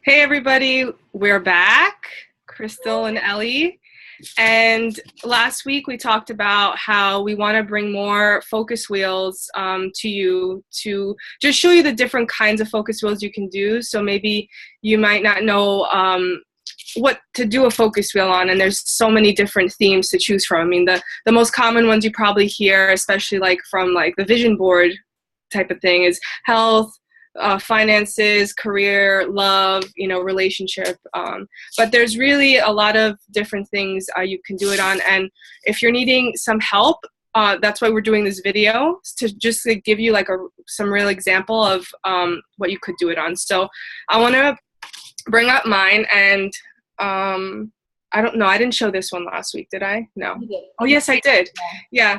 Hey everybody, we're back, Crystal and Ellie. And last week we talked about how we want to bring more focus wheels to you to just show you the different kinds of focus wheels you can do. So maybe you might not know what to do a focus wheel on, and there's so many different themes to choose from. I mean, the most common ones you probably hear, especially like from like the vision board type of thing, is health, finances, career, love, relationship. But there's really a lot of different things you can do it on. And if you're needing some help, that's why we're doing this video, to just like, give you like some real example of what you could do it on. So I want to bring up mine, and I don't know, I didn't show this one last week, did I? No. Oh, yes, I did. Yeah.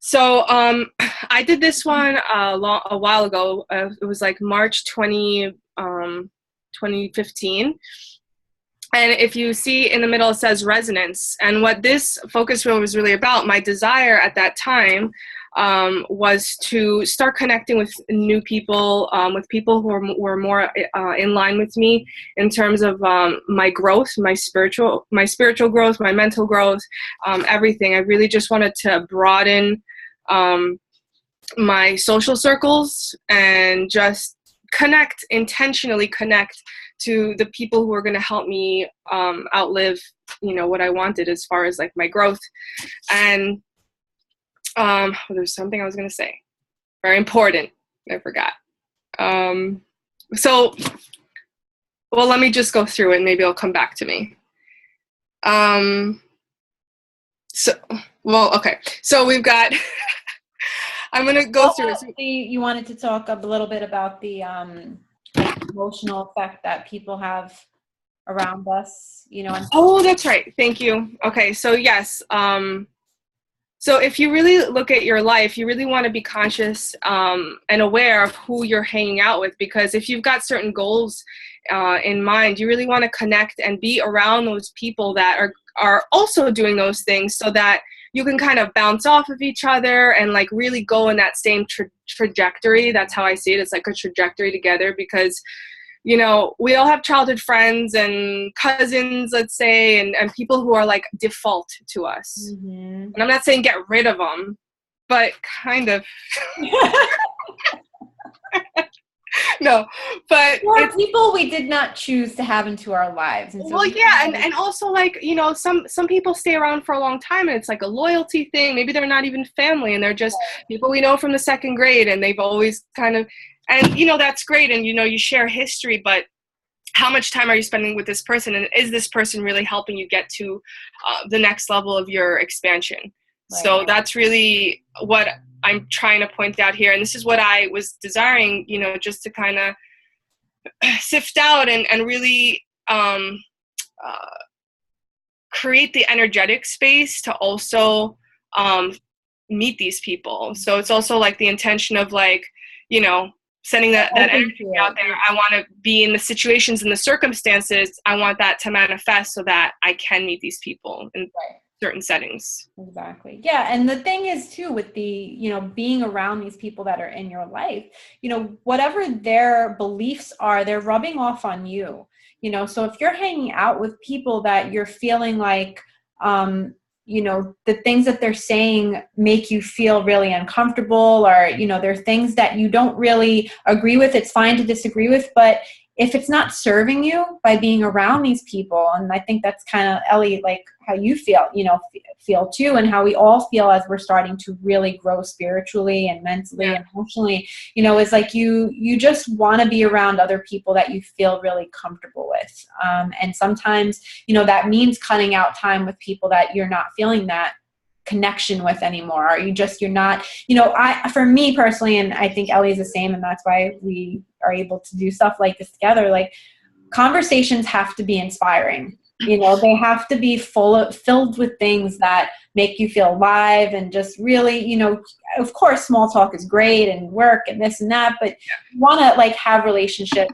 So I did this one a while ago. It was like March 2015. And if you see in the middle, it says resonance. And what this focus wheel was really about, my desire at that time, was to start connecting with new people, with people who were more in line with me in terms of my growth, my spiritual growth, my mental growth, everything. I really just wanted to broaden my social circles and just intentionally connect to the people who are going to help me outlive, what I wanted as far as like my growth. And there's something I was going to say, very important. I forgot. Well, let me just go through it. Maybe it'll come back to me. Okay. So we've got, I'm going to go through it. You wanted to talk a little bit about the emotional effect that people have around us, Oh, that's right. Thank you. Okay. So yes. So if you really look at your life, you really want to be conscious and aware of who you're hanging out with, because if you've got certain goals in mind, you really want to connect and be around those people that are also doing those things, so that you can kind of bounce off of each other and like really go in that same trajectory. That's how I see it. It's like a trajectory together, because we all have childhood friends and cousins, let's say, and people who are like default to us. Mm-hmm. And I'm not saying get rid of them, but kind of. No, but it's people we did not choose to have into our lives. And so and also like, some people stay around for a long time, and it's like a loyalty thing. Maybe they're not even family, and they're just people we know from the second grade, and they've always kind of, and that's great, and you share history, but how much time are you spending with this person, and is this person really helping you get to the next level of your expansion? Right. So that's really what I'm trying to point out here, and this is what I was desiring, just to kind of sift out and really create the energetic space to also meet these people. So it's also like the intention of like, sending that energy out there. I want to be in the situations and the circumstances. I want that to manifest so that I can meet these people in certain settings. Exactly. Yeah. And the thing is too, with the, being around these people that are in your life, whatever their beliefs are, they're rubbing off on you, so if you're hanging out with people that you're feeling like, the things that they're saying make you feel really uncomfortable, or, there are things that you don't really agree with, it's fine to disagree with, but if it's not serving you by being around these people, and I think that's kind of, Ellie, like how you feel, feel too, and how we all feel as we're starting to really grow spiritually and mentally and emotionally, is like you just want to be around other people that you feel really comfortable with. And sometimes, that means cutting out time with people that you're not feeling that connection with anymore, or you're not, for me personally, and I think Ellie's the same, and that's why we are able to do stuff like this together, like conversations have to be inspiring. They have to be filled with things that make you feel alive, and just really, of course, small talk is great and work and this and that, but you want to like have relationships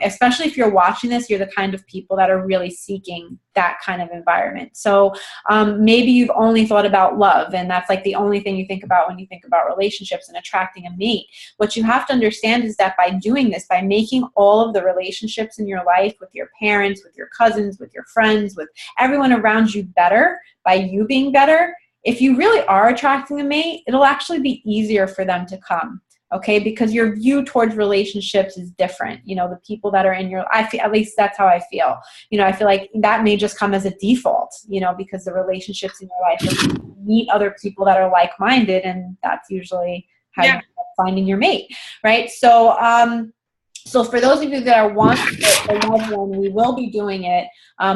especially if you're watching this, you're the kind of people that are really seeking that kind of environment. So maybe you've only thought about love, and that's like the only thing you think about when you think about relationships and attracting a mate. What you have to understand is that by doing this, by making all of the relationships in your life with your parents, with your cousins, with your friends, with everyone around you better, by you being better, if you really are attracting a mate, it'll actually be easier for them to come. Okay, because your view towards relationships is different. You know, the people that are in your, I feel, at least that's how I feel. You know, I feel like that may just come as a default, you know, because the relationships in your life, you meet other people that are like-minded, and that's usually how you end up finding your mate, right? So, so for those of you that are wanting a loved one, we will be doing it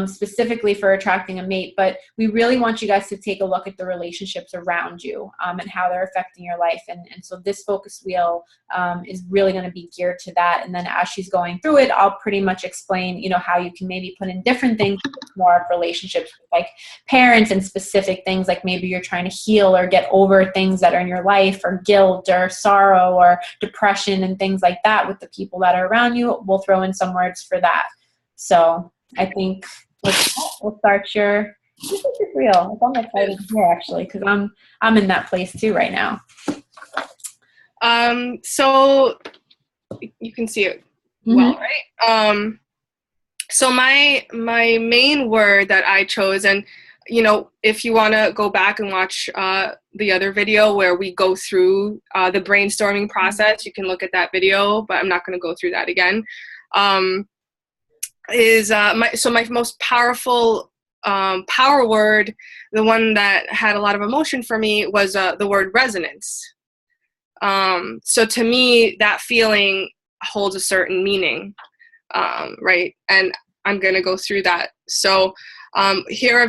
specifically for attracting a mate, but we really want you guys to take a look at the relationships around you and how they're affecting your life. And so this focus wheel is really going to be geared to that. And then as she's going through it, I'll pretty much explain, you know, how you can maybe put in different things, more of relationships with like parents and specific things, like maybe you're trying to heal or get over things that are in your life, or guilt or sorrow or depression and things like that with the people that are around you. We'll throw in some words for that. So I think we'll start your reel. I'm excited here actually, because I'm in that place too right now. So you can see it well, right? So my main word that I chose, and you know, if you want to go back and watch the other video where we go through the brainstorming process, you can look at that video, but I'm not going to go through that again. My most powerful power word, the one that had a lot of emotion for me, was the word resonance. So to me, that feeling holds a certain meaning, right? And I'm going to go through that. So here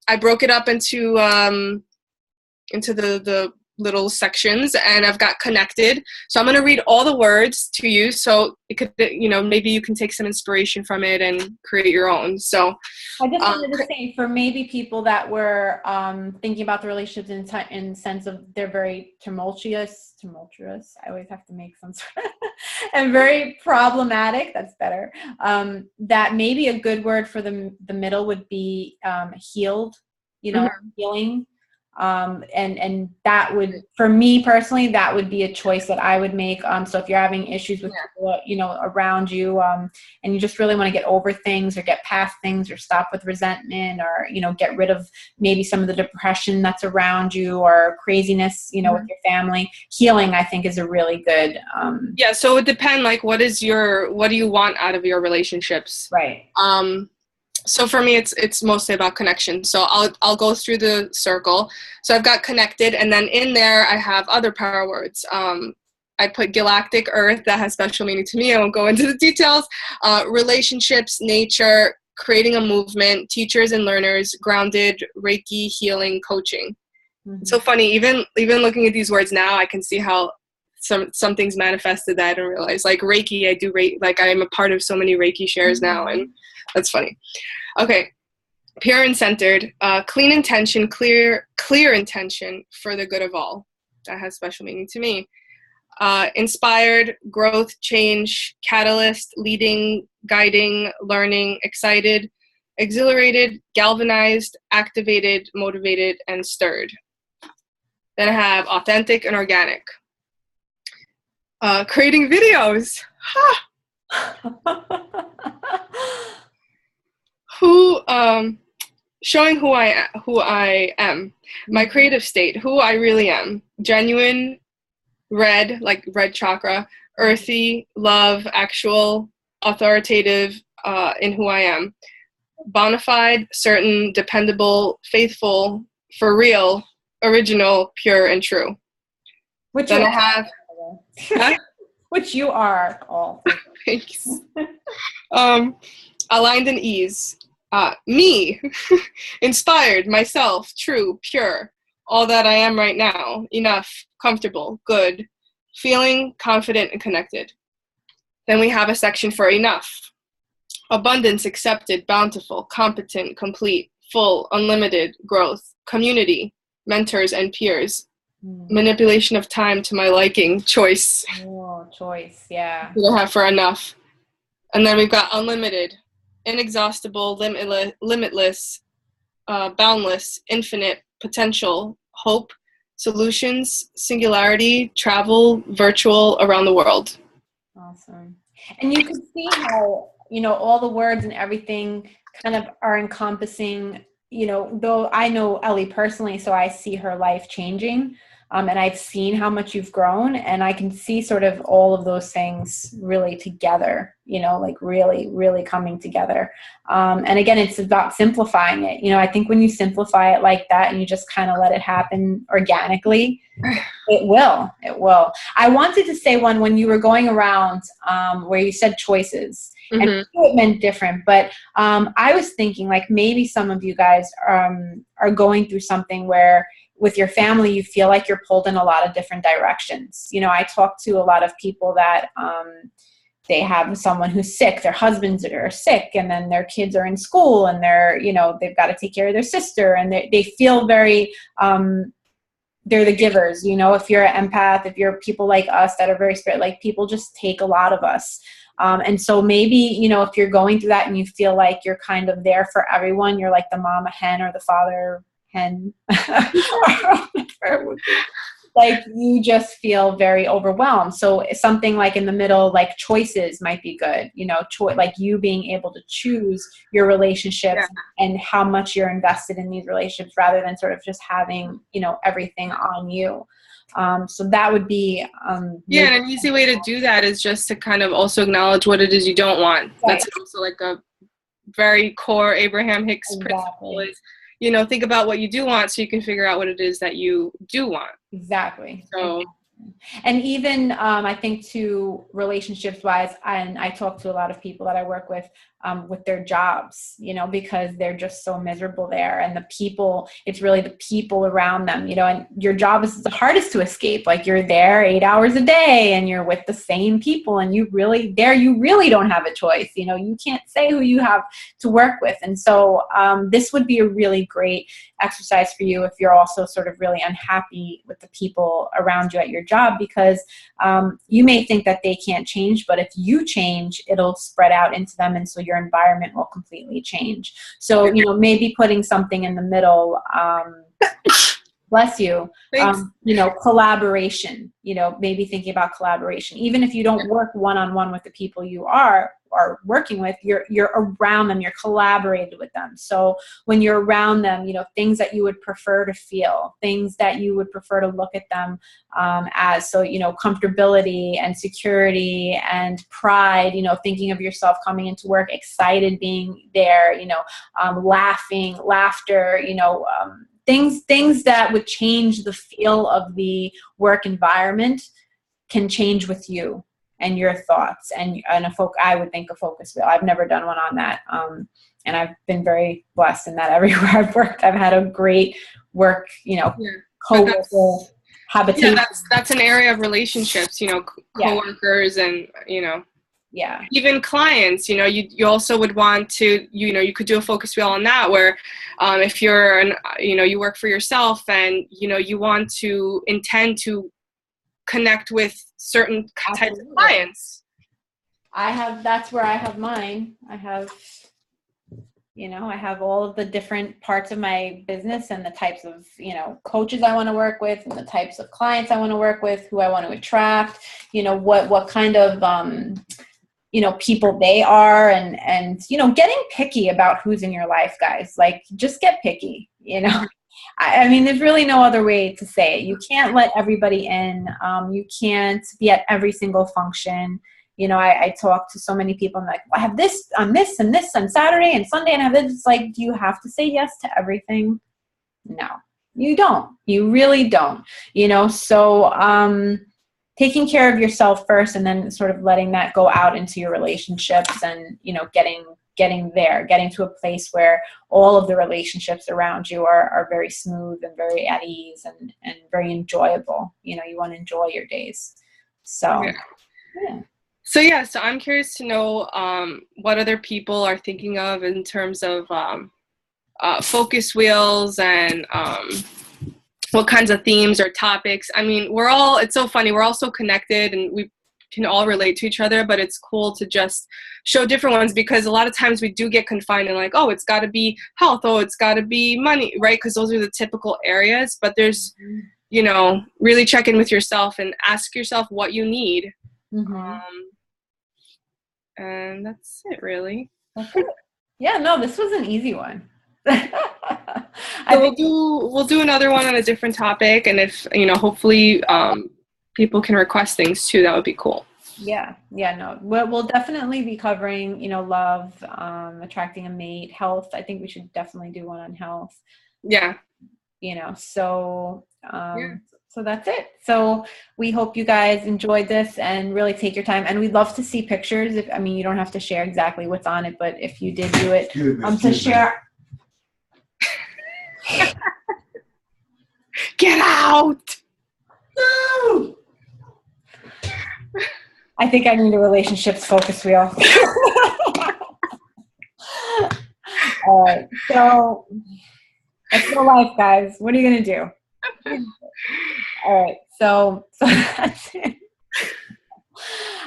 I broke it up into the little sections, and I've got connected. So I'm going to read all the words to you, so it could, you know, maybe you can take some inspiration from it and create your own. So I just wanted to say, for maybe people that were thinking about the relationships in the sense of they're very tumultuous, I always have to make some sort of, and very problematic, that's better, that maybe a good word for the middle would be healed, you know, healing. And that would, for me personally, that would be a choice that I would make. So if you're having issues with people, you know, around you, and you just really want to get over things or get past things or stop with resentment, or, you know, get rid of maybe some of the depression that's around you or craziness, you know, with your family, healing, I think, is a really good, so it would depend, like, what do you want out of your relationships? Right. So for me, it's mostly about connection. So I'll go through the circle. So I've got connected, and then in there I have other power words. I put galactic earth, that has special meaning to me. I won't go into the details. Relationships, nature, creating a movement, teachers and learners, grounded, Reiki, healing, coaching. It's so funny. Even looking at these words now, I can see how some things manifested that I didn't realize. Like Reiki, I do like I'm a part of so many Reiki shares now, and that's funny. Okay, pure and centered, clean intention, clear intention for the good of all. That has special meaning to me. Inspired, growth, change, catalyst, leading, guiding, learning, excited, exhilarated, galvanized, activated, motivated, and stirred. Then I have authentic and organic. Creating videos. Showing who I am, my creative state, who I really am. Genuine, red, like red chakra, earthy, love, actual, authoritative, in who I am. Bona fide, certain, dependable, faithful, for real, original, pure, and true. Which then I have which you are all. Thanks. Aligned and ease. Me, inspired, myself, true, pure, all that I am right now, enough, comfortable, good, feeling, confident, and connected. Then we have a section for enough. Abundance, accepted, bountiful, competent, complete, full, unlimited, growth, community, mentors, and peers. Manipulation of time to my liking, choice. Oh, choice, yeah. What I have for enough. And then we've got unlimited, inexhaustible, limitless, boundless, infinite, potential, hope, solutions, singularity, travel, virtual, around the world. Awesome. And you can see how, all the words and everything kind of are encompassing, though I know Ellie personally, so I see her life changing. And I've seen how much you've grown, and I can see sort of all of those things really together, like really, really coming together. And again, it's about simplifying it. I think when you simplify it like that and you just kind of let it happen organically, it will. I wanted to say one when you were going around where you said choices. And it meant different, but I was thinking like maybe some of you guys are going through something where with your family, you feel like you're pulled in a lot of different directions. I talk to a lot of people that they have someone who's sick, their husbands are sick, and then their kids are in school and they've got to take care of their sister, and they feel very, they're the givers. If you're an empath, if you're people like us that are very spirit, like people just take a lot of us. And so maybe, if you're going through that and you feel like you're kind of there for everyone, you're like the mama hen or the father hen, like you just feel very overwhelmed. So something like in the middle, like choices might be good, like you being able to choose your relationships and how much you're invested in these relationships rather than sort of just having, everything on you. So that would be and an easy way to do that is just to kind of also acknowledge what it is you don't want. Right. That's also like a very core Abraham Hicks principle is, think about what you do want so you can figure out what it is that you do want. Exactly. So and even I think too, relationships wise, and I talk to a lot of people that I work with their jobs, because they're just so miserable there, and it's really the people around them, and your job is the hardest to escape. Like you're there 8 hours a day and you're with the same people, and you really don't have a choice. You can't say who you have to work with. And so this would be a really great exercise for you if you're also sort of really unhappy with the people around you at your job, because you may think that they can't change, but if you change, it'll spread out into them, and so your environment will completely change. So maybe putting something in the middle, bless you, collaboration, maybe thinking about collaboration, even if you don't work one-on-one with the people you are working with, you're around them, you're collaborated with them. So when you're around them, things that you would prefer to feel, things that you would prefer to look at them as, so, comfortability and security and pride, thinking of yourself coming into work, excited being there, laughter, things that would change the feel of the work environment can change with you and your thoughts and I would think a focus wheel. I've never done one on that. And I've been very blessed in that everywhere I've worked. I've had a great work, co-worker habitation. Yeah, that's an area of relationships, co-workers and, even clients, you also would want to, you could do a focus wheel on that where if you're, you work for yourself and, you want to intend to connect with certain types of clients. That's where I have mine. I have all of the different parts of my business and the types of, coaches I want to work with and the types of clients I want to work with, who I want to attract, what kind of, people they are and, getting picky about who's in your life, guys. Like, just get picky, I mean, there's really no other way to say it. You can't let everybody in. You can't be at every single function. I talk to so many people. I'm like, well, I have this on this and this on Saturday and Sunday, and I have this. It's like, do you have to say yes to everything? No, you don't. You really don't. So taking care of yourself first, and then sort of letting that go out into your relationships, and getting to a place where all of the relationships around you are very smooth and very at ease and very enjoyable. You want to enjoy your days. So, yeah. So I'm curious to know what other people are thinking of in terms of focus wheels and what kinds of themes or topics. I mean, it's so funny. We're all so connected, and can all relate to each other, but it's cool to just show different ones, because a lot of times we do get confined in like, oh, it's got to be health, oh, it's got to be money, right? Because those are the typical areas, but there's, you know, really check in with yourself and ask yourself what you need. And that's it, really. Okay. Yeah, no, this was an easy one. We'll do another one on a different topic, and if, you know, hopefully people can request things too, that would be cool. Yeah, no, we'll definitely be covering, you know, love, attracting a mate, health. I think we should definitely do one on health. Yeah. You know, so so that's it. So we hope you guys enjoyed this and really take your time. And we'd love to see pictures. If, I mean, you don't have to share exactly what's on it, but if you did do it, to share. Get out! No! I think I need a relationships focus wheel. All right. So that's real life, guys. What are you going to do? All right. So that's it.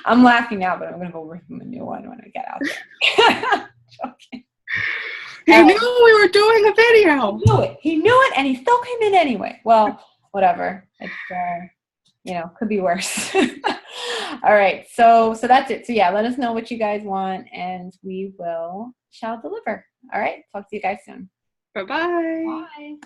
I'm laughing now, but I'm going to go work on a new one when I get out there. Joking. He knew we were doing a video. He knew it, and he still came in anyway. Well, whatever. It's, you know, could be worse. All right. So that's it. So yeah, let us know what you guys want, and we shall deliver. All right. Talk to you guys soon. Bye-bye. Bye.